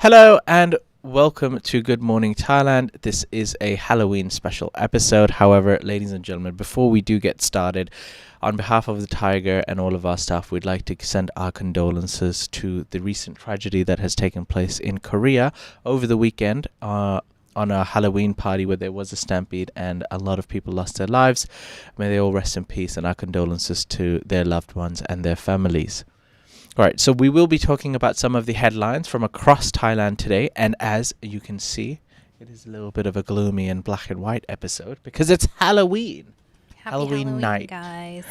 Hello and welcome to Good Morning Thailand. This is a Halloween special episode. However, ladies and gentlemen, before we do get started, on behalf of the Thaiger and all of our staff, we'd like to send our condolences to the recent tragedy that has taken place in Korea over the weekend on a Halloween party where there was a stampede and a lot of people lost their lives. May they all rest in peace, and our condolences to their loved ones and their families. All right, so we will be talking about some of the headlines from across Thailand today, and as you can see, it is a little bit of a gloomy and black and white episode because it's Halloween. Happy Halloween night, guys.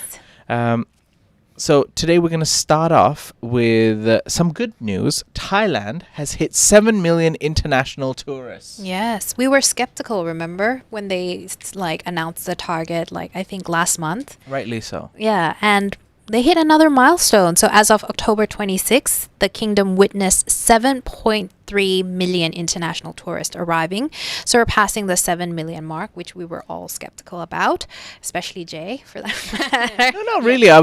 So today we're going to start off with some good news. Thailand has hit 7 million international tourists. Yes, we were skeptical, remember, when they announced the target, I think last month. Rightly so. Yeah, and they hit another milestone. So as of October 26th, the kingdom witnessed 7.3 million international tourists arriving, surpassing the 7 million mark, which we were all skeptical about, especially Jay, for that matter. No, really. I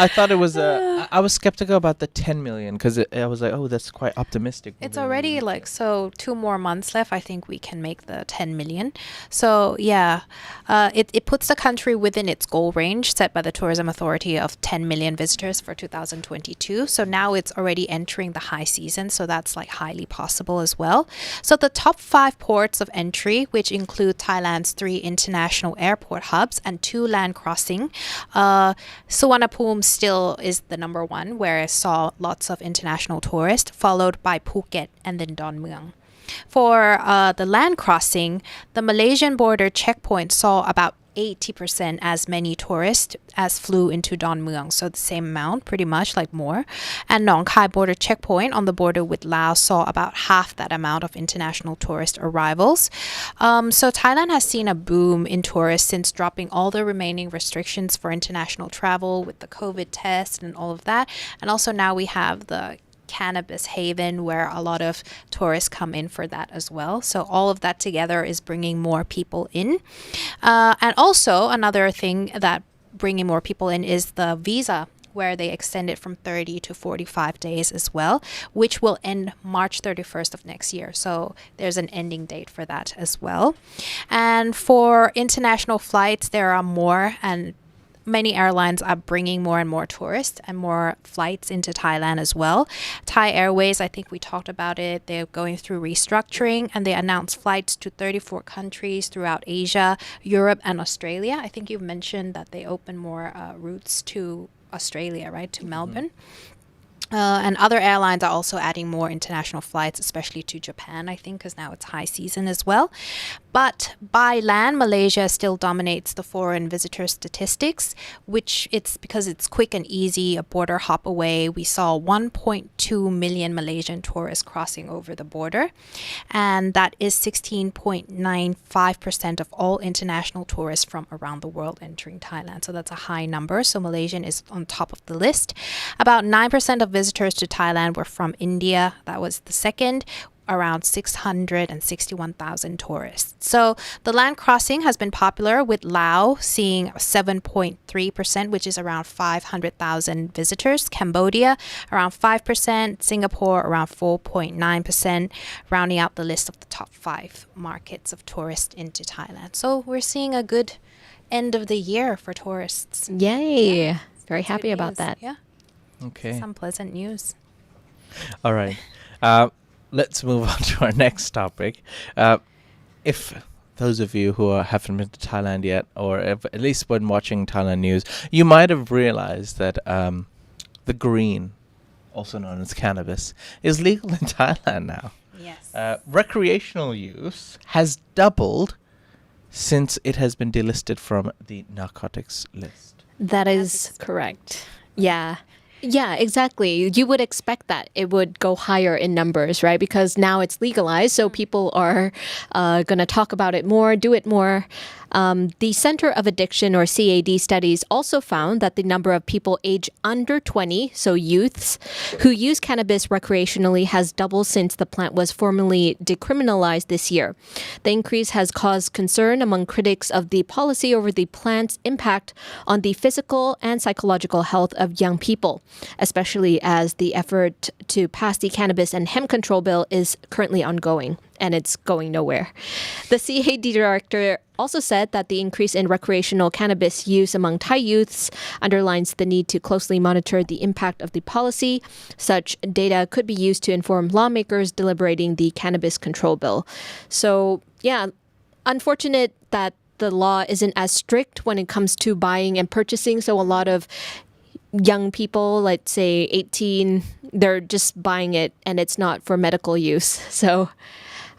thought it was, I was skeptical about the 10 million because I was like, oh, that's quite optimistic. It's already 2 more months left. I think we can make the 10 million. So yeah, it puts the country within its goal range set by the Tourism Authority of 10 million visitors for 2022. So now it's already entering the high season. So that's highly possible as well. So the top 5 ports of entry, which include Thailand's 3 international airport hubs and 2 land crossing. Suvarnabhumi still is the number 1, where it saw lots of international tourists, followed by Phuket and then Don Mueang. For the land crossing, the Malaysian border checkpoint saw about 80% as many tourists as flew into Don Mueang, so the same amount, pretty much, more. And Nong Khai border checkpoint on the border with Laos saw about half that amount of international tourist arrivals. So Thailand has seen a boom in tourists since dropping all the remaining restrictions for international travel with the COVID test and all of that. And also now we have the cannabis haven where a lot of tourists come in for that as well. So all of that together is bringing more people in. And also another thing that bringing more people in is the visa, where they extend it from 30 to 45 days as well, which will end March 31st of next year. So there's an ending date for that as well. And for international flights, there are more, and many airlines are bringing more and more tourists and more flights into Thailand as well. Thai Airways, I think we talked about it, they're going through restructuring, and they announced flights to 34 countries throughout Asia, Europe, and Australia. I think you've mentioned that they open more routes to Australia, right, to Melbourne. And other airlines are also adding more international flights, especially to Japan, I think, because now it's high season as well. But by land, Malaysia still dominates the foreign visitor statistics, which it's because it's quick and easy, a border hop away. We saw 1.2 million Malaysian tourists crossing over the border, and that is 16.95% of all international tourists from around the world entering Thailand. So that's a high number. So Malaysian is on top of the list. About 9% of visitors to Thailand were from India. That was the second, around 661,000 tourists. So the land crossing has been popular, with Laos seeing 7.3%, which is around 500,000 visitors. Cambodia around 5%, Singapore around 4.9%, rounding out the list of the top 5 markets of tourists into Thailand. So we're seeing a good end of the year for tourists. Yay! Yeah. Very happy about that. Yeah. Okay. Some pleasant news. All right. Let's move on to our next topic. If those of you who haven't been to Thailand yet, or if at least when watching Thailand news, you might have realized that the green, also known as cannabis, is legal in Thailand now. Yes. Recreational use has doubled since it has been delisted from the narcotics list. That is correct. Yeah. Yeah, exactly. You would expect that it would go higher in numbers, right? Because now it's legalized, so people are going to talk about it more, do it more. The Center of Addiction, or CAD, studies also found that the number of people aged under 20, so youths, who use cannabis recreationally has doubled since the plant was formally decriminalized this year. The increase has caused concern among critics of the policy over the plant's impact on the physical and psychological health of young people. especially as the effort to pass the cannabis and hemp control bill is currently ongoing and it's going nowhere. The CAD director also said that the increase in recreational cannabis use among Thai youths underlines the need to closely monitor the impact of the policy. Such data could be used to inform lawmakers deliberating the cannabis control bill. So, yeah, unfortunate that the law isn't as strict when it comes to buying and purchasing. So a lot of young people, let's say 18, they're just buying it and it's not for medical use. So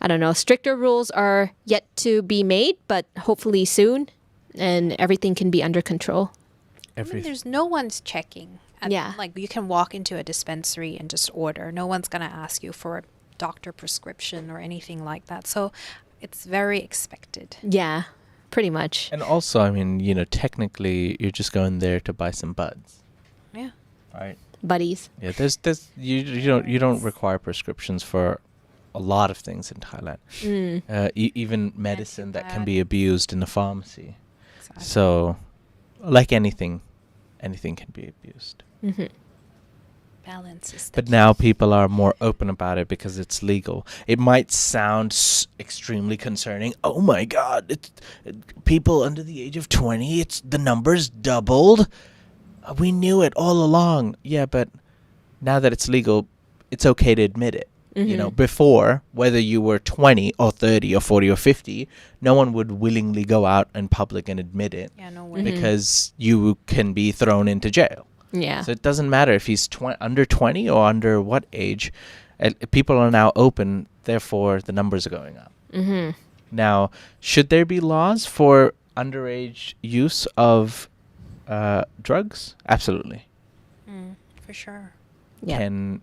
I don't know. Stricter rules are yet to be made, but hopefully soon, and everything can be under control. There's no one's checking. Yeah. Like you can walk into a dispensary and just order. No one's going to ask you for a doctor prescription or anything like that. So it's very expected. Yeah, pretty much. And also, I mean, technically, you're just going there to buy some buds, Yeah. right? Buddies. Yeah, you don't require prescriptions for a lot of things in Thailand. Even medicine that can be abused in a pharmacy. Exactly. So, like anything can be abused. Balance is the But key. now people are more open about it because it's legal. It might sound extremely concerning. Oh my God, people under the age of 20, the numbers doubled. We knew it all along. Yeah, but now that it's legal, it's okay to admit it. Before, whether you were 20 or 30 or 40 or 50, no one would willingly go out in public and admit it. Yeah, no way. Because you can be thrown into jail. Yeah. So it doesn't matter if he's under 20 or under what age. People are now open, therefore the numbers are going up. Now, should there be laws for underage use of drugs? Absolutely. For sure. Yeah. Can,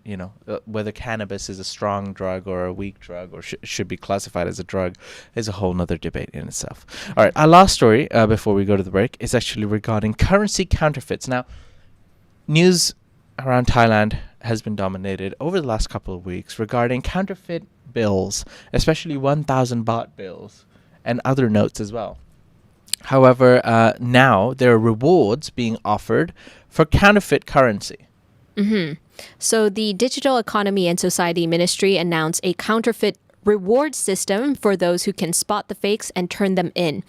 whether cannabis is a strong drug or a weak drug or should be classified as a drug is a whole nother debate in itself. All right, our last story before we go to the break is actually regarding currency counterfeits. Now, news around Thailand has been dominated over the last couple of weeks regarding counterfeit bills, especially 1,000 baht bills and other notes as well. However, now there are rewards being offered for counterfeit currency. So the Digital Economy and Society Ministry announced a counterfeit reward system for those who can spot the fakes and turn them in.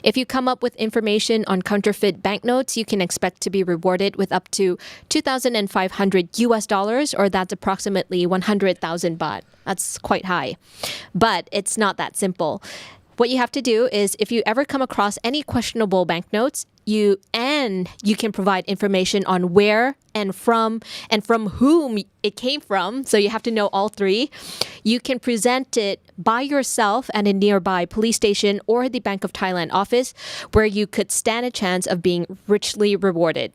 If you come up with information on counterfeit banknotes, you can expect to be rewarded with up to $2,500 or that's approximately 100,000 baht. That's quite high. But it's not that simple. What you have to do is if you ever come across any questionable banknotes, you can provide information on where and from whom it came from. So you have to know all three. You can present it by yourself at a nearby police station or the Bank of Thailand office where you could stand a chance of being richly rewarded.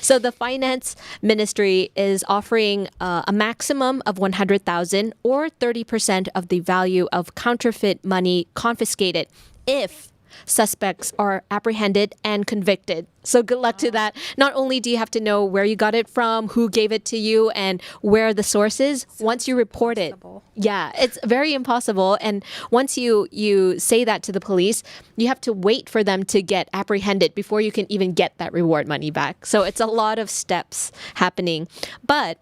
So the finance ministry is offering a maximum of 100,000 or 30% of the value of counterfeit money confiscated if suspects are apprehended and convicted. So good luck to that. Not only do you have to know where you got it from, who gave it to you, and where the source is, once you report impossible. it. Yeah, it's very impossible. And once you say that to the police, you have to wait for them to get apprehended before you can even get that reward money back. So it's a lot of steps happening. But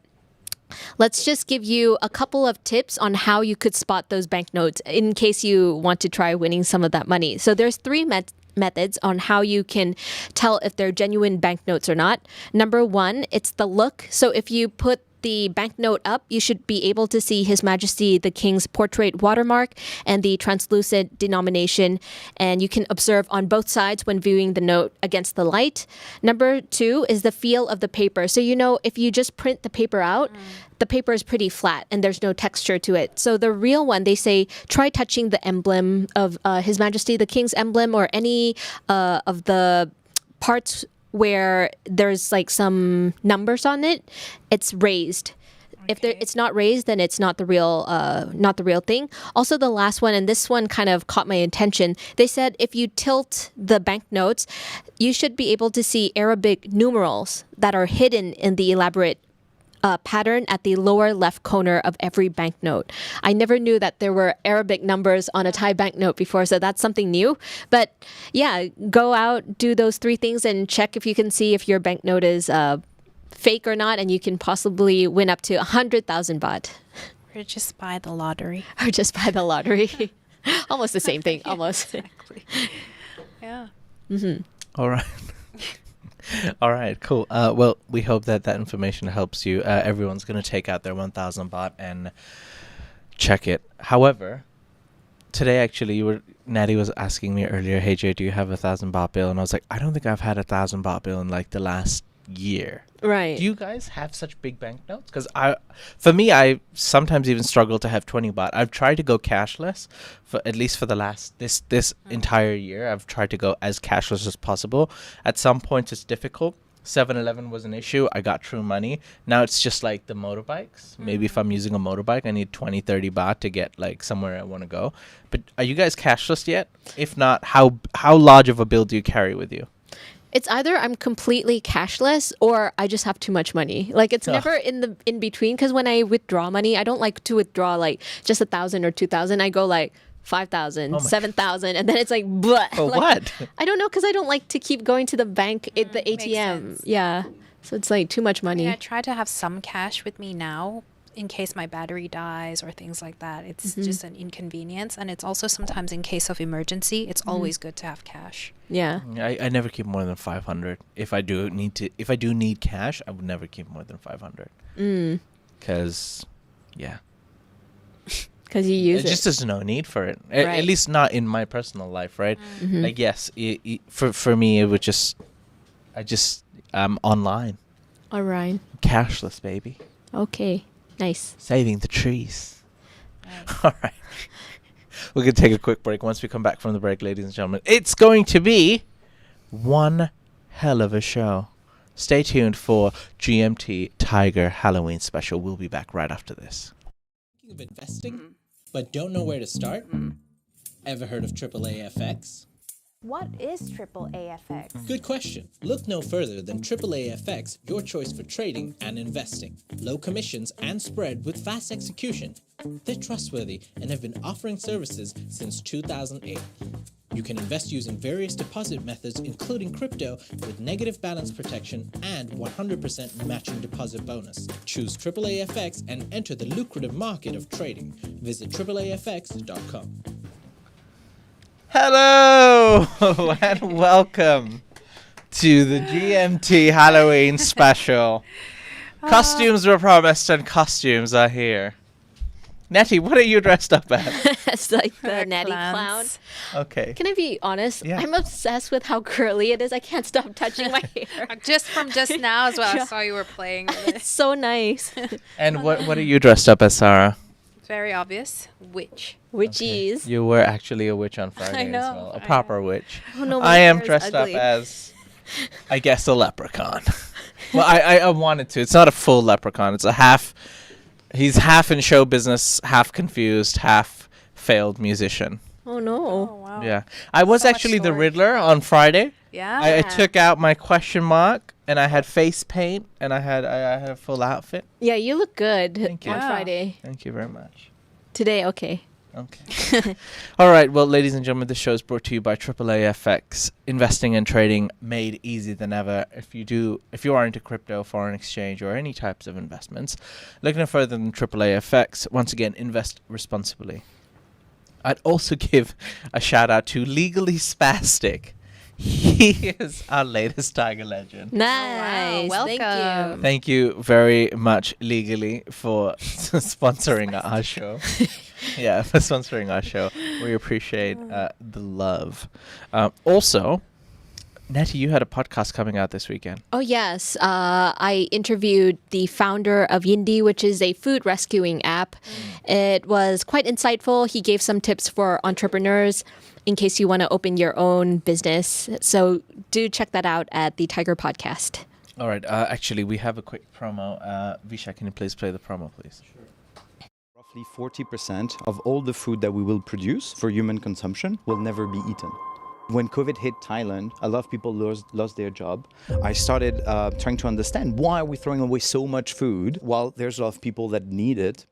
let's just give you a couple of tips on how you could spot those banknotes in case you want to try winning some of that money. So there's three methods on how you can tell if they're genuine banknotes or not. Number one, it's the look. So if you put the banknote up, you should be able to see His Majesty the King's portrait watermark and the translucent denomination, and you can observe on both sides when viewing the note against the light. Number two is the feel of the paper. So if you just print the paper out, the paper is pretty flat and there's no texture to it. So the real one, they say, try touching the emblem of His Majesty the King's emblem or any of the parts where there's like some numbers on it. It's raised. If it's not raised, then it's not the real thing. Also, the last one, and this one kind of caught my attention. They said if you tilt the banknotes, you should be able to see Arabic numerals that are hidden in the elaborate pattern at the lower left corner of every banknote. I never knew that there were Arabic numbers on a Thai banknote before, so that's something new. But yeah, go out, do those three things, and check if you can see if your banknote is fake or not, and you can possibly win up to 100,000 baht. Or just buy the lottery. Or just buy the lottery. Almost the same thing, almost. Exactly. Yeah. All right. All right, cool. Well, we hope that information helps you. Everyone's going to take out their 1,000 baht and check it. However, today actually, Natty was asking me earlier, hey Jay, do you have 1,000 baht bill? And I was like, I don't think I've had 1,000 baht bill in like the last year. Right. Do you guys have such big banknotes? Because for me, I sometimes even struggle to have 20 baht. I've tried to go cashless for at least for the last this entire year. I've tried to go as cashless as possible. At some points, it's difficult. 7-Eleven was an issue. I got True Money. Now it's just like the motorbikes. Maybe if I'm using a motorbike, I need 20, 30 baht to get like somewhere I want to go. But are you guys cashless yet? If not, how large of a bill do you carry with you? It's either I'm completely cashless or I just have too much money. Like it's never in between, because when I withdraw money, I don't like to withdraw like just 1,000 or 2,000. I go like 5,000, 7,000, and then it's like, bleh. For like, what? I don't know, because I don't like to keep going to the bank, the makes ATM. sense. Yeah. So it's like too much money. I try to have some cash with me now in case my battery dies or things like that. It's just an inconvenience. And it's also sometimes in case of emergency, it's always good to have cash. Yeah. I never keep more than 500. If I do need cash, I would never keep more than 500. Because, yeah. Because you use It just there's no need for it. At Right. least not in my personal life, right? Like, yes, for me, it would just, online. All right. Cashless, baby. Okay. Nice. Saving the trees. All right. We're going to take a quick break. Once we come back from the break, ladies and gentlemen, it's going to be one hell of a show. Stay tuned for GMT Thaiger Halloween special. We'll be back right after this. Thinking of investing, but don't know where to start? Ever heard of AAAFX? What is AAAFX? Good question. Look no further than AAAFX, your choice for trading and investing. Low commissions and spread with fast execution. They're trustworthy and have been offering services since 2008. You can invest using various deposit methods, including crypto, with negative balance protection and 100% matching deposit bonus. Choose AAAFX and enter the lucrative market of trading. Visit AAAFX.com. Hello and welcome to the GMT Halloween special. Costumes were promised and costumes are here. Nettie, what are you dressed up as? It's like the natty clown. Clowns. Okay. Can I be honest? Yeah. I'm obsessed with how curly it is. I can't stop touching my hair. Just from just now as well, Yeah. I saw you were playing with It's it. so nice. And what are you dressed up as, Sarah? Very obvious. Witch. Witchies. You were actually a witch on Friday as know, well. A I proper witch. Oh no, I am hair is dressed ugly. up as, I guess, a leprechaun. Well, I wanted to. It's not a full leprechaun. It's a half. He's half in show business, half confused, half failed musician. Oh no. Oh, wow. Yeah. I was So much actually the story. Riddler on Friday. Yeah. I took out my question mark and I had face paint and I had a full outfit. Yeah, you look good Thank you. on Wow. Friday. Thank you very much. Today, okay. Okay. All right. Well, ladies and gentlemen, this show is brought to you by AAAFX. Investing and trading made easy than ever. If you are into crypto, foreign exchange, or any types of investments, look no further than AAAFX. Once again, invest responsibly. I'd also give a shout out to Legally Spastic. He is our latest Tiger legend. Nice. wow. Thank Welcome. you. Thank you very much, Legally, for sponsoring our show. Yeah, for sponsoring our show. We appreciate the love. Also, Nettie, you had a podcast coming out this weekend. Oh, yes. I interviewed the founder of Yindii, which is a food rescuing app. It was quite insightful. He gave some tips for entrepreneurs in case you want to open your own business. So do check that out at the Thaiger podcast. All right. Actually, we have a quick promo. Visha, can you please play the promo, please? Roughly 40% of all the food that we will produce for human consumption will never be eaten. When COVID hit Thailand, a lot of people lost their job. I started trying to understand why are we throwing away so much food while there's a lot of people that need it.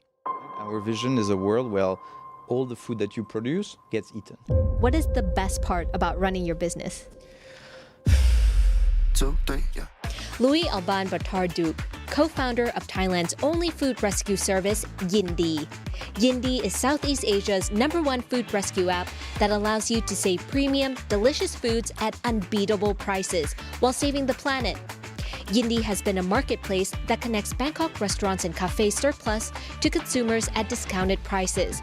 Our vision is a world where all the food that you produce gets eaten. What is the best part about running your business? Louis Alban Batarduk, co-founder of Thailand's only food rescue service, Yindii. Yindii is Southeast Asia's #1 food rescue app that allows you to save premium, delicious foods at unbeatable prices while saving the planet. Yindii has been a marketplace that connects Bangkok restaurants and cafes surplus to consumers at discounted prices.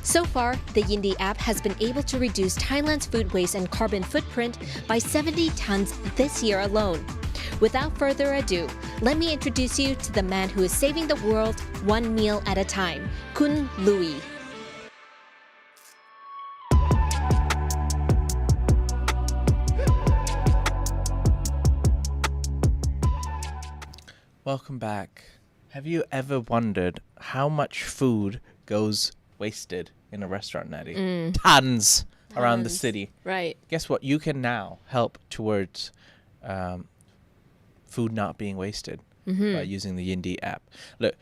So far, the Yindii app has been able to reduce Thailand's food waste and carbon footprint by 70 tons this year alone. Without further ado, let me introduce you to the man who is saving the world one meal at a time, Kun Louis. Welcome back. Have you ever wondered how much food goes wasted in a restaurant, Natty? Tons around the city. Right. Guess what? You can now help towards food not being wasted by using the Yindii app. Look,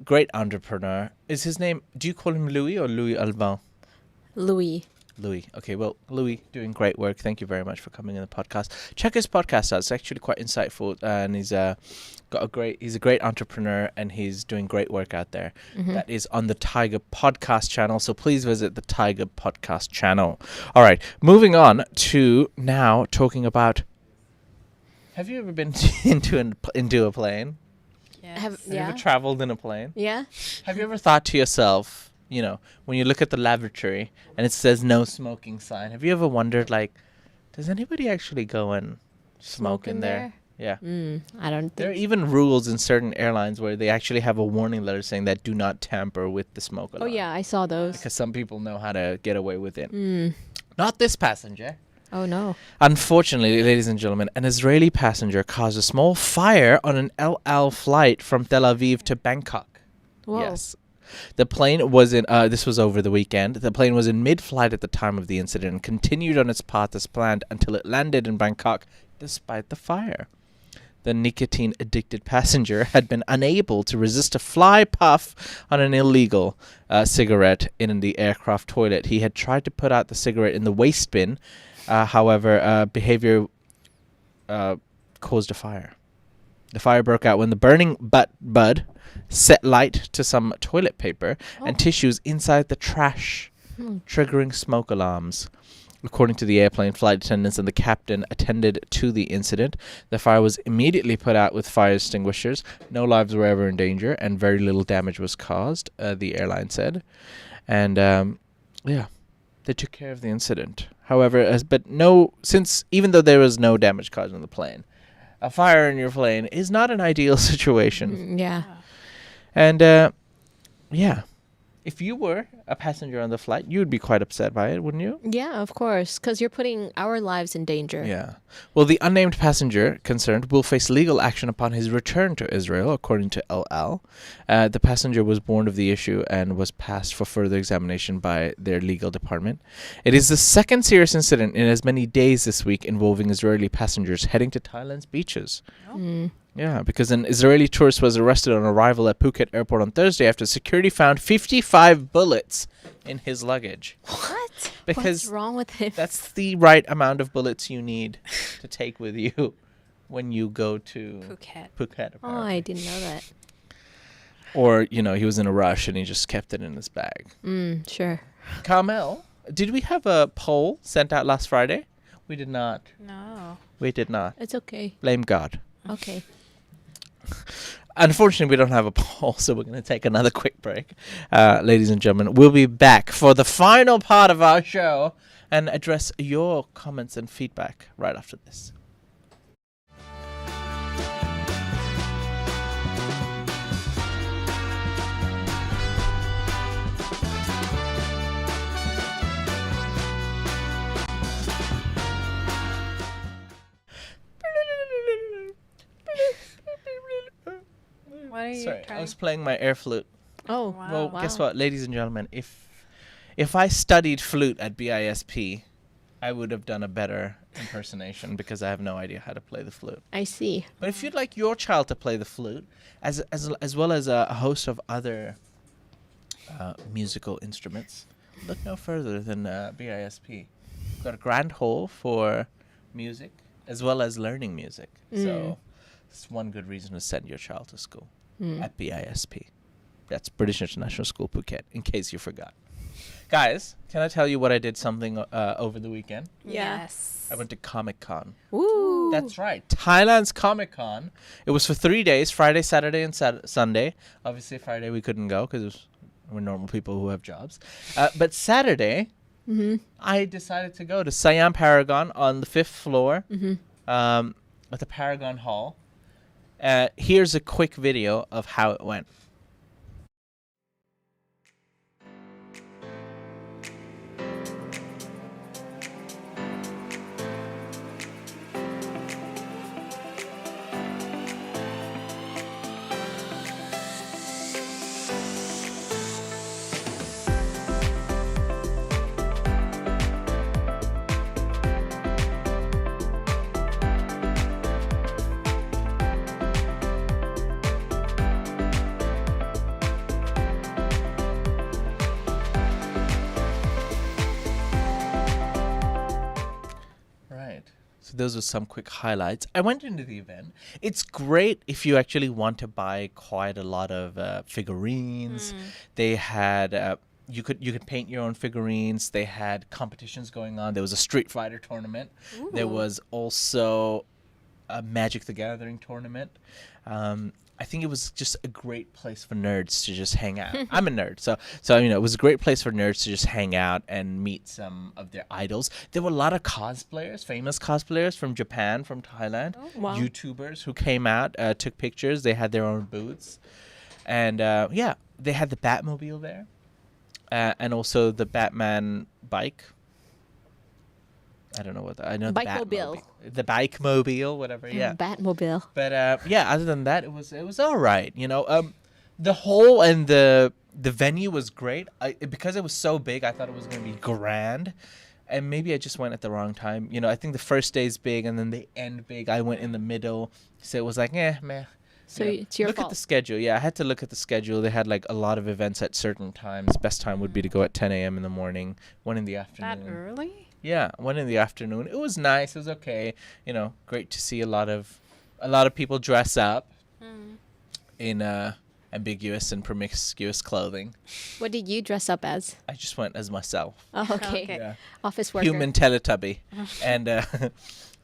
great entrepreneur. Is his name, do you call him Louis or Louis Alban? Louis. Louis. Okay, well, Louis doing great work. Thank you very much for coming in the podcast. Check his podcast out. It's actually quite insightful, and he's he's a great entrepreneur, and he's doing great work out there. That is on the Thaiger podcast channel. So please visit the Thaiger podcast channel. All right, moving on to now talking about. Have you ever been into a plane? Yes. Have you ever traveled in a plane? Yeah. Have you ever thought to yourself, you know, when you look at the lavatory and it says no smoking sign, have you ever wondered, like, does anybody actually go and smoke in there? Yeah. I don't There are think. even rules in certain airlines where they actually have a warning letter saying that do not tamper with the smoke alarm. Oh yeah, I saw those. Because some people know how to get away with it. Not this passenger. Oh no. Unfortunately, ladies and gentlemen, an Israeli passenger caused a small fire on an El Al flight from Tel Aviv to Bangkok. Whoa. Yes. The plane was in, this was over the weekend. The plane was in mid-flight at the time of the incident and continued on its path as planned until it landed in Bangkok despite the fire. The nicotine-addicted passenger had been unable to resist a fly puff on an illegal cigarette in the aircraft toilet. He had tried to put out the cigarette in the waste bin. However, behavior caused a fire. The fire broke out when the burning bud set light to some toilet paper and tissues inside the trash, triggering smoke alarms. According to the airplane, flight attendants and the captain attended to the incident. The fire was immediately put out with fire extinguishers. No lives were ever in danger, and very little damage was caused, the airline said. And, they took care of the incident. However, even though there was no damage caused on the plane, a fire in your plane is not an ideal situation. Yeah. And, if you were a passenger on the flight, you would be quite upset by it, wouldn't you? Yeah, of course, because you're putting our lives in danger. Yeah. Well, the unnamed passenger concerned will face legal action upon his return to Israel, according to El Al. The passenger was warned of the issue and was passed for further examination by their legal department. It is the second serious incident in as many days this week involving Israeli passengers heading to Thailand's beaches. Yeah, because an Israeli tourist was arrested on arrival at Phuket airport on Thursday after security found 55 bullets in his luggage. What? Because What's wrong with him? that's the right amount of bullets you need to take with you when you go to Phuket. Phuket, Oh, apparently. I didn't know that. Or, he was in a rush and he just kept it in his bag. Sure. Carmel, did we have a poll sent out last Friday? We did not. No. We did not. It's okay. Blame God. Okay. Unfortunately, we don't have a poll, so we're going to take another quick break. Ladies and gentlemen, we'll be back for the final part of our show and address your comments and feedback right after this. What are you Sorry, I trying? was playing my air flute. Oh, Wow. Well, guess what, ladies and gentlemen? If I studied flute at BISP, I would have done a better impersonation because I have no idea how to play the flute. I see. But if you'd like your child to play the flute, as well as a host of other musical instruments, look no further than BISP. We've got a grand hall for music as well as learning music. So It's one good reason to send your child to school at BISP. That's British International School Phuket, in case you forgot. Guys, can I tell you what I did something over the weekend? Yes. I went to Comic-Con. Ooh. That's right. Thailand's Comic-Con. It was for 3 days, Friday, Saturday, and Sunday. Obviously, Friday we couldn't go because we're normal people who have jobs. But Saturday, I decided to go to Siam Paragon on the 5th floor at the Paragon Hall. Here's a quick video of how it went. So those were some quick highlights. I went into the event. It's great if you actually want to buy quite a lot of figurines. They had you could paint your own figurines. They had competitions going on. There was a Street Fighter tournament. Ooh. There was also a Magic the Gathering tournament. I think it was just a great place for nerds to just hang out. I'm a nerd, so it was a great place for nerds to just hang out and meet some of their idols. There were a lot of cosplayers, famous cosplayers from Japan, from Thailand, Wow. YouTubers who came out, took pictures. They had their own booths, and they had the Batmobile there, and also the Batman bike. I don't know what I know. Bike-mobile. The Bike-mobile, whatever. Yeah. Batmobile. But other than that, it was all right. The whole and the venue was great. Because it was so big, I thought it was going to be grand, and maybe I just went at the wrong time. I think the first day's big, and then they end big. I went in the middle, so it was like, meh. So it's your look fault. at the schedule. Yeah, I had to look at the schedule. They had like a lot of events at certain times. Best time would be to go at 10 a.m. in the morning, 1 in the afternoon. That early? Yeah, 1 in the afternoon. It was nice. It was okay. Great to see a lot of people dress up in ambiguous and promiscuous clothing. What did you dress up as? I just went as myself. Oh, okay. Okay. Yeah. Office worker. Human Teletubby. And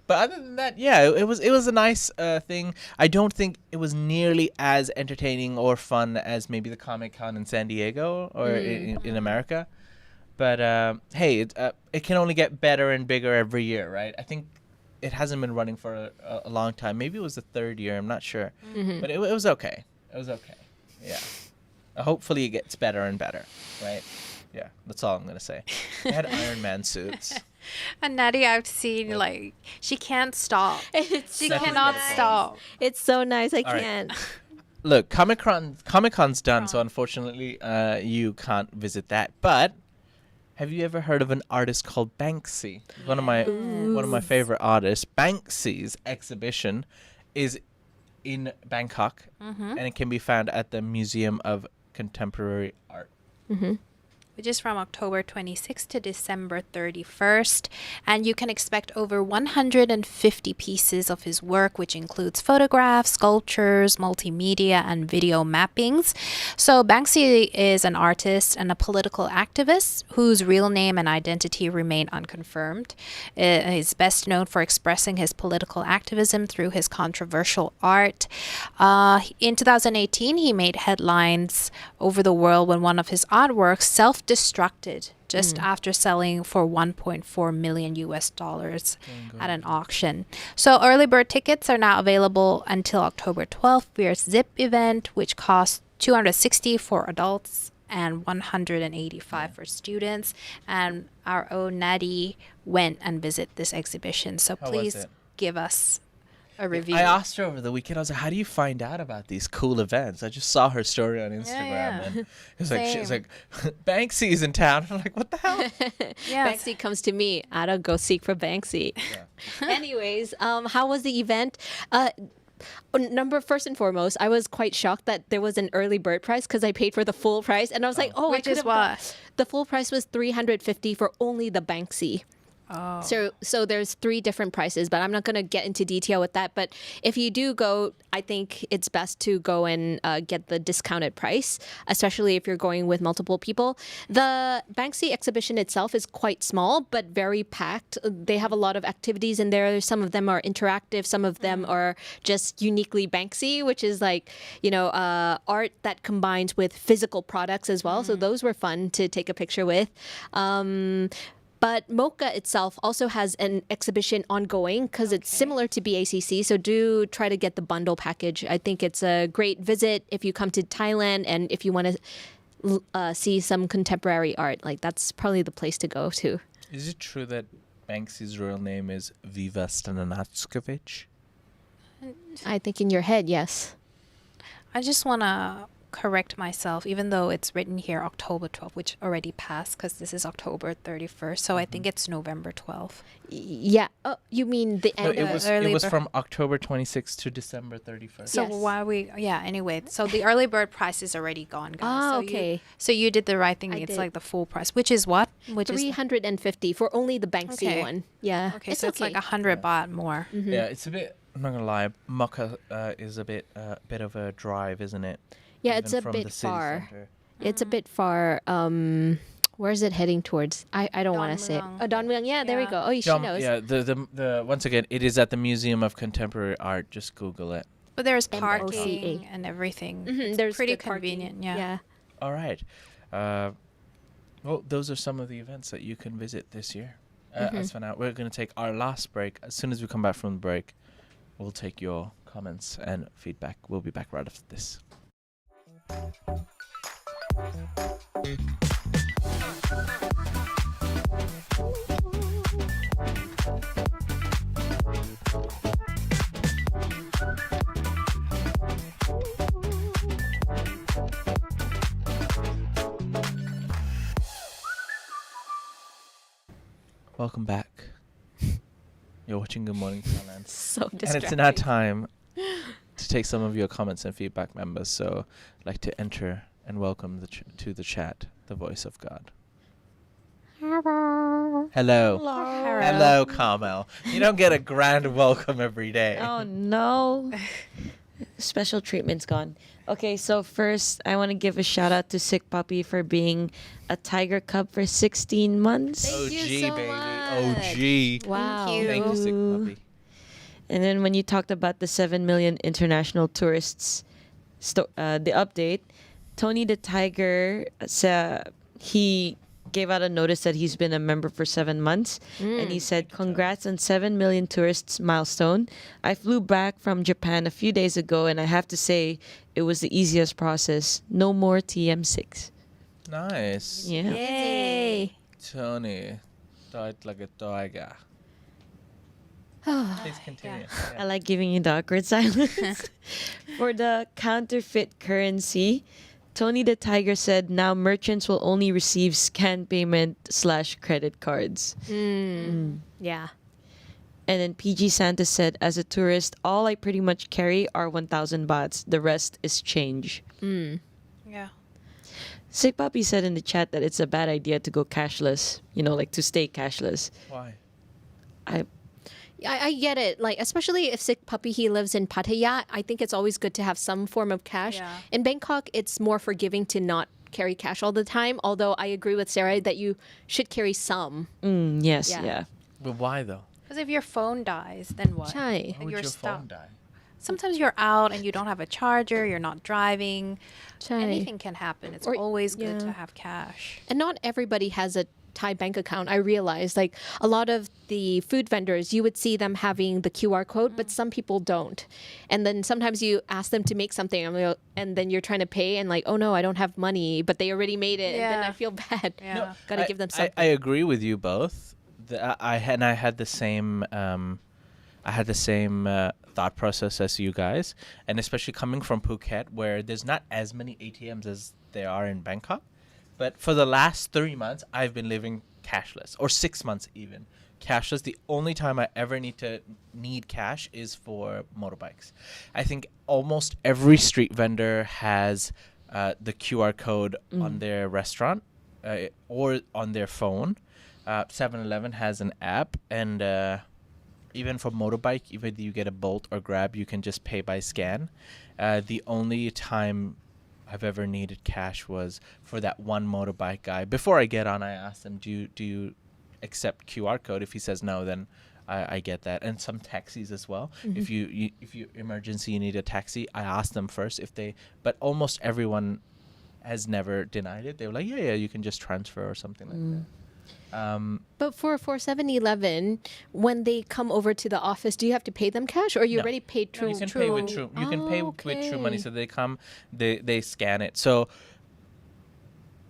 but other than that, yeah, it was a nice thing. I don't think it was nearly as entertaining or fun as maybe the Comic-Con in San Diego or in America. But hey, it can only get better and bigger every year, right? I think it hasn't been running for a long time. Maybe it was the 3rd year. I'm not sure. But it was okay. It was okay. Yeah. Hopefully it gets better and better, right? Yeah, that's all I'm going to say. They had Iron Man suits. And Nadia, I've seen, she can't stop. She That's cannot beautiful. stop. It's so nice. I All right. can't. Look, Comic-Con's done, so unfortunately you can't visit that. But have you ever heard of an artist called Banksy? One of my favorite artists. Banksy's exhibition is in Bangkok, and it can be found at the Museum of Contemporary Art. Which is from October 26th to December 31st. And you can expect over 150 pieces of his work, which includes photographs, sculptures, multimedia, and video mappings. So Banksy is an artist and a political activist whose real name and identity remain unconfirmed. He's best known for expressing his political activism through his controversial art. In 2018, he made headlines over the world when one of his artworks self-destructed just after selling for $1.4 million at an auction. So early bird tickets are now available until October 12th via Zip event, which costs $260 for adults and $185 for students. And our own Nadi went and visited this exhibition. So How was please it? give us a review. I asked her over the weekend. I was like, "How do you find out about these cool events?" I just saw her story on Instagram, yeah. and it was like she was Same. like, "Banksy's in town." I'm like, "What the hell?" Yes. Banksy comes to me. I don't go seek for Banksy. Anyways, how was the event? First and foremost, I was quite shocked that there was an early bird price because I paid for the full price, and I was like, "Oh, Which I could is have got-" what? The full price was $350 for only the Banksy. Oh. So there's 3 different prices, but I'm not going to get into detail with that. But if you do go, I think it's best to go and get the discounted price, especially if you're going with multiple people. The Banksy exhibition itself is quite small, but very packed. They have a lot of activities in there. Some of them are interactive. Some of them are just uniquely Banksy, which is like, art that combines with physical products as well. So those were fun to take a picture with. But Mocha itself also has an exhibition ongoing because it's similar to BACC. So do try to get the bundle package. I think it's a great visit if you come to Thailand and if you want to see some contemporary art. Like that's probably the place to go to. Is it true that Banksy's real name is Viva Stananatskovich? I think in your head, yes. I just want to correct myself, even though it's written here October 12th, which already passed because this is October 31st. So I think it's November 12th. Yeah. Oh, you mean the No, end? it was from October 26th to December 31st. So Yes. why anyway, so the early bird price is already gone, guys. Ah, so okay. So you did the right thing. I It's did. like the full price, which is what? Which is 350 for only the Banksy Okay. one. Yeah. okay. So it's like 100 baht more. Yeah, it's a bit. I'm not gonna lie. Mocha is a bit of a drive, isn't it? Yeah, Even it's a from bit the city far. center. It's a bit far. Where is it heading towards? I don't want to say it. Dongmyeong. Oh, Dongmyeong. Yeah, there we Yeah. go. Oh, she knows. Yeah, the once again, it is at the Museum of Contemporary Art. Just Google it. But there's MOCA. parking and everything. It's There's pretty good parking. convenient. Yeah. Yeah. All right. Well, those are some of the events that you can visit this year. As for now, we're going to take our last break. As soon as we come back from the break, we'll take your comments and feedback. We'll be back right after this. Welcome back. You're watching Good Morning Thailand. So distracting. And it's now time to take some of your comments and feedback, members. So I'd like to enter and welcome to the chat the voice of God. Hello. Hello, Carmel. You don't get a grand welcome every day. Oh no. Special treatment's gone. Okay, so first I want to give a shout out to Sick Puppy for being a Tiger Cub for 16 months. Thank you OG, so baby. much. OG. Wow. Thank you. Thank you, Sick Puppy. And then when you talked about the 7 million international tourists, the update, Tony the Tiger, he gave out a notice that he's been a member for 7 months. And he said, congrats on 7 million tourists milestone. I flew back from Japan a few days ago and I have to say it was the easiest process. No more TM6. Nice. Yeah. Yay. Tony. Died like a tiger. Please continue. I like giving you the awkward silence. For the counterfeit currency, Tony the Tiger said now merchants will only receive scanned payment / credit cards. Yeah. And then PG Santa said, as a tourist, all I pretty much carry are 1,000 bahts. The rest is change. Yeah. Sick Puppy said in the chat that it's a bad idea to go cashless, like to stay cashless. Why? I get it. Like, especially if Sick Puppy, he lives in Pattaya, I think it's always good to have some form of cash. Yeah. In Bangkok, it's more forgiving to not carry cash all the time. Although I agree with Sarah that you should carry some. Yes, Yeah. yeah. But why though? Because if your phone dies, then what? Chai. How And would you're your stuck. phone die? Sometimes you're out and you don't have a charger, you're not driving. Chai. Anything can happen. It's Or- always good yeah. to have cash. And not everybody has a Thai bank account. I realized like a lot of the food vendors, you would see them having the QR code, but some people don't. And then sometimes you ask them to make something and then you're trying to pay and like, oh no, I don't have money, but they already made it. And then Yeah. I feel bad. Yeah. No, Gotta give them something. I agree with you both. I had the same thought process as you guys, and especially coming from Phuket, where there's not as many ATMs as there are in Bangkok. But for the last 3 months, I've been living cashless, or 6 months even cashless. The only time I ever need cash is for motorbikes. I think almost every street vendor has the QR code on their restaurant. or on their phone. 7-Eleven has an app, and even for motorbike, even if you get a Bolt or Grab, you can just pay by scan. The only time I've ever needed cash was for that one motorbike guy. Before I get on, I asked him, do you accept QR code? If he says no, then I get that. And some taxis as well. If you emergency, you need a taxi, I ask them first if they, but almost everyone has never denied it. They were like, yeah, you can just transfer or something like that. But for 7-Eleven, when they come over to the office, do you have to pay them cash, or you No. already paid No, through? you can pay with True. You can pay with True Money. So they come, they scan it. So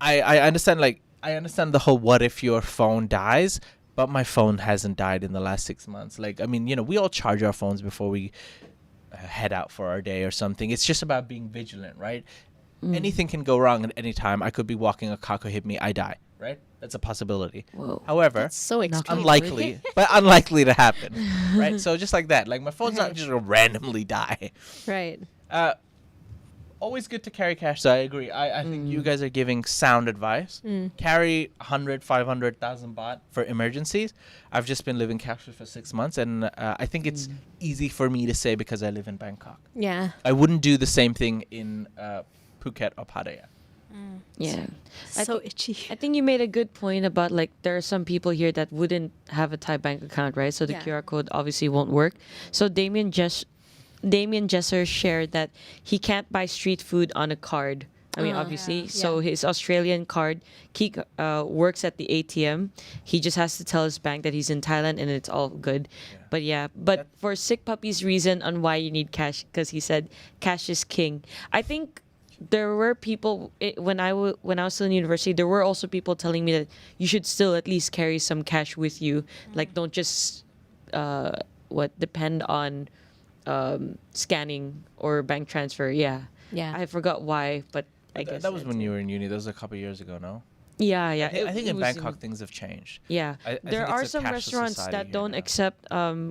I understand. Like, I understand the whole what if your phone dies, but my phone hasn't died in the last 6 months. Like, I mean, we all charge our phones before we head out for our day or something. It's just about being vigilant, right? Anything can go wrong at any time. I could be walking, a car could hit me, I die, right? That's a possibility. Whoa. However, That's so extreme. unlikely, but unlikely to happen, right? So just like that, like my phone's not just gonna randomly die. Right. Always good to carry cash. So I agree. I think you guys are giving sound advice. Carry 100, 500,000 baht for emergencies. I've just been living cashless for 6 months, and I think it's easy for me to say because I live in Bangkok. Yeah. I wouldn't do the same thing in Phuket or Pattaya. Yeah. So itchy. I think you made a good point about, like, there are some people here that wouldn't have a Thai bank account, right? So the Yeah. QR code obviously won't work. So Damien Jesser shared that he can't buy street food on a card. I mean, obviously. Yeah. So his Australian card, he works at the ATM. He just has to tell his bank that he's in Thailand, and it's all good. But for Sick Puppy's reason on why you need cash, because he said cash is king. I think there were people when I was still in university. There were also people telling me that you should still at least carry some cash with you. Like, don't just depend on scanning or bank transfer. Yeah. I forgot why, but I guess that was that's when it. you were in uni. That was a couple years ago, no? Yeah. I think It in was Bangkok things have changed. Yeah, I there think are it's a some cashless restaurants society that here don't now. accept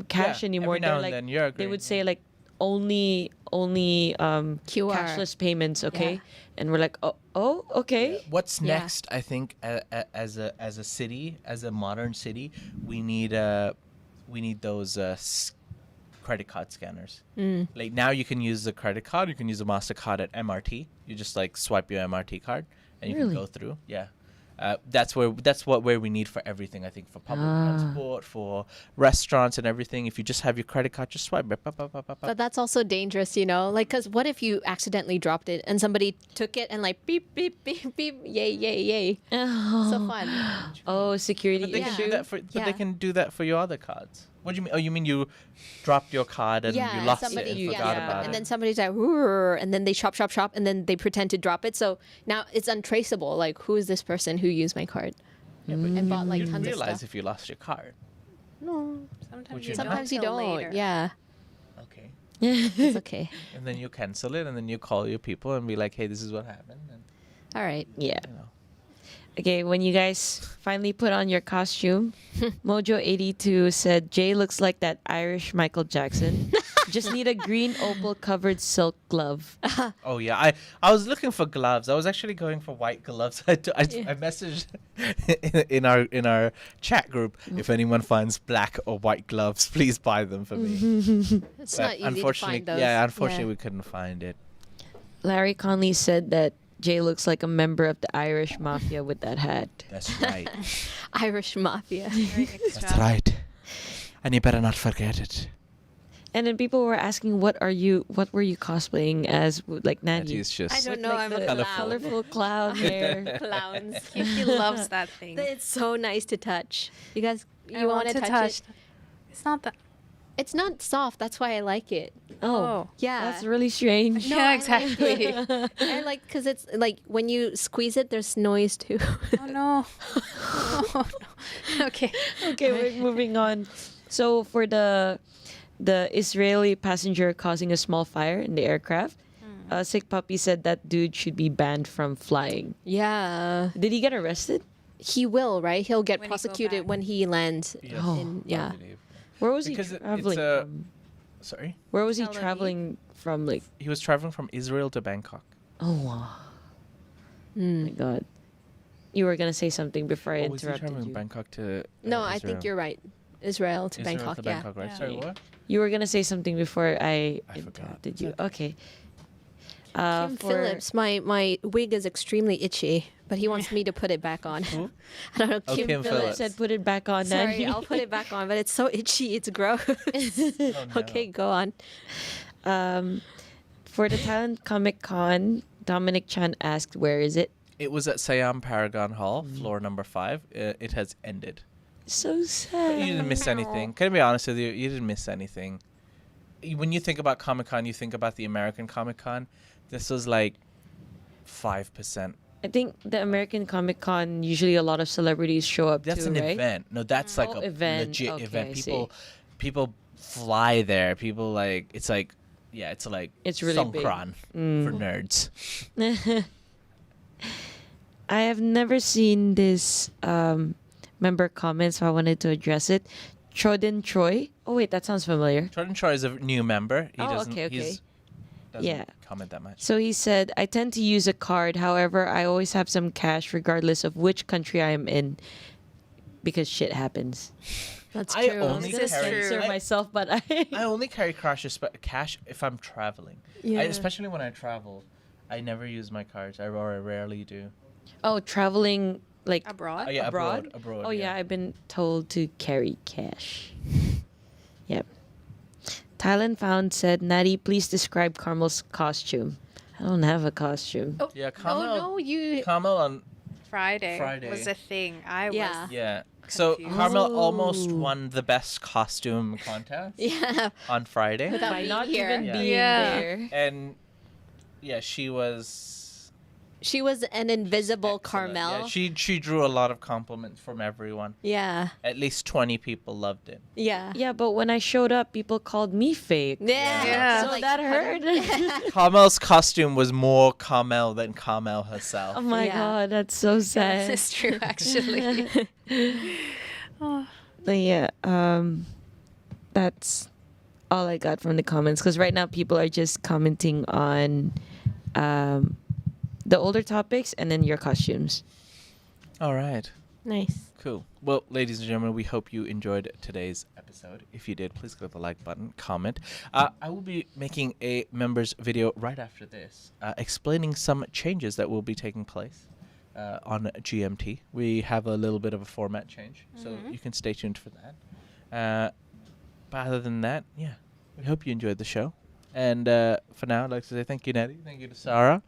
cash Yeah, anymore. every now They're and like, then, you're they would agreeing. say like only QR. cashless payments, okay? Yeah. And we're like, oh, okay. What's Yeah. next? I think as a city, as a modern city, we need those credit card scanners. Like, now you can use the credit card. You can use a MasterCard at MRT. You just like swipe your MRT card, and you Really? can go through. Yeah. That's where we need for everything. I think for public transport, for restaurants and everything. If you just have your credit card, just swipe. But that's also dangerous, like, because what if you accidentally dropped it and somebody took it and like beep, beep, beep, beep, yay, yay, yay. So fun. Oh, security But they can issue. do that for. But Yeah. they can do that for your other cards. What do you mean? Oh, you mean you dropped your card and you lost somebody, it and forgot about and it? then somebody's like, "Roar," and then they shop, and then they pretend to drop it. So now it's untraceable. Like, who is this person who used my card and bought like You'd tons of realize stuff? if you lost your card. No, Sometimes Would you you don't. sometimes you till don't. later. Yeah, Okay. it's okay. And then you cancel it, and then you call your people and be like, "Hey, this is what happened." And, All right. Yeah. you know. Okay, when you guys finally put on your costume, Mojo82 said, Jay looks like that Irish Michael Jackson. Just need a green opal covered silk glove. Oh yeah, I was looking for gloves. I was actually going for white gloves. I messaged in our chat group, if anyone finds black or white gloves, please buy them for me. It's But not easy to unfortunately, find those. yeah, unfortunately we couldn't find it. Larry Conley said that Jay looks like a member of the Irish Mafia with that hat. That's right. Irish mafia. Very That's extra. right. And you better not forget it. And then people were asking, what were you cosplaying as? Like, Natty? It's just. I don't With, know. like, I'm the a clown. colorful clown hair. Clowns. He loves that thing. It's so nice to touch. You guys, I you want want to to touch it? It's not that. It's not soft. That's why I like it. Oh, Yeah. that's really strange. No, Yeah, I like exactly. I like because it's like when you squeeze it, there's noise too. Oh no. Oh, no. Okay. Okay, we're moving on. So for the Israeli passenger causing a small fire in the aircraft, Sick Puppy said that dude should be banned from flying. Yeah. Did he get arrested? He will, right? He'll get When he go prosecuted back. when he lands. Yes, yeah. I believe. Where was Because he it's traveling from? Sorry, Where was he Tel Aviv? traveling from? Like, he was traveling from Israel to Bangkok. oh wow, my God. you were gonna say something before I Oh, was he interrupted traveling you. Bangkok to No, I Israel? think you're right. Israel to Israel Bangkok, to yeah. Bangkok, right? Yeah. Sorry, what? You were gonna say something before I I forgot. interrupted you. It's Okay. Kim Phillips, my wig is extremely itchy, but he wants me to put it back on. Who? I don't know. Oh, Kim Phillips Phillips. said put it back on. Sorry, Nanny. I'll put it back on, but it's so itchy, it's gross. Oh, no. Okay, go on. For the Thailand Comic Con, Dominic Chan asked, "Where is it?" It was at Siam Paragon Hall, floor number 5. It has ended. So But sad. you didn't miss anything. Can I be honest with you? You didn't miss anything. When you think about Comic Con, you think about the American Comic Con. This was like 5%. I think the American Comic Con usually a lot of celebrities show up That's too, an right? event. No, that's like Oh, a event. legit Okay, event. I see. People fly there. People like it's like It's really big. Songkran for nerds. I have never seen this member comment, so I wanted to address it. Chodin Choi. Oh wait, that sounds familiar. Jordan Choi is a new member. He Oh, doesn't okay, okay. doesn't Yeah. comment that much. So he said, I tend to use a card. However, I always have some cash regardless of which country I am in because shit happens. That's I true. only This is carry true. Censor myself, but I only carry cash if I'm traveling. Yeah. Especially when I travel. I never use my cards. I rarely do. Oh, traveling like Abroad? Oh, yeah, abroad? abroad. Oh yeah, I've been told to carry cash. Yep. Thailand Found said, Natty, please describe Carmel's costume. I don't have a costume. Oh, Yeah, no, Carmel. no, you. Carmel on Friday, Friday. was a thing. I Yeah. was. yeah. So Confused. Carmel almost Oh. won the best costume contest Yeah. on Friday. Without By being not here. even Yeah. being Yeah. there. And yeah, she was She was an invisible excellent. Carmel. Yeah, she drew a lot of compliments from everyone. Yeah. At least 20 people loved it. Yeah. Yeah, but when I showed up, people called me fake. Yeah. Yeah. So like, that hurt. Carmel's costume was more Carmel than Carmel herself. Oh my Yeah. god, that's so sad. This is true, actually. But yeah, that's all I got from the comments. Because right now people are just commenting on the older topics and then your costumes. All right. Nice. Cool. Well, ladies and gentlemen, we hope you enjoyed today's episode. If you did, please click the like button, comment. I will be making a members video right after this, explaining some changes that will be taking place on GMT. We have a little bit of a format change, so you can stay tuned for that. But other than that, yeah, we hope you enjoyed the show. And for now, I'd like to say thank you, Nettie. Thank you to Sarah,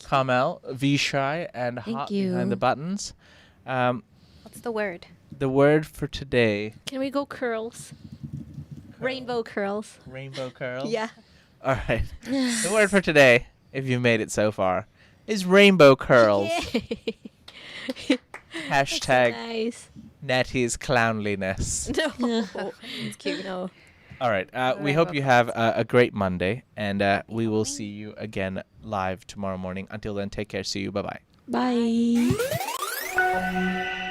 Carmel, Vishai, and Thank Hot you. behind the buttons. What's the word? The word for today, Can we go curls? Rainbow curls. rainbow curls. Yeah. All right. The word for today, if you made it so far, is rainbow curls. Yay. Hashtag Nice. Nettie's clownliness. No. It's cute. No. All right. We hope you have a great Monday, and we will see you again live tomorrow morning. Until then, take care. See you. Bye-bye. Bye.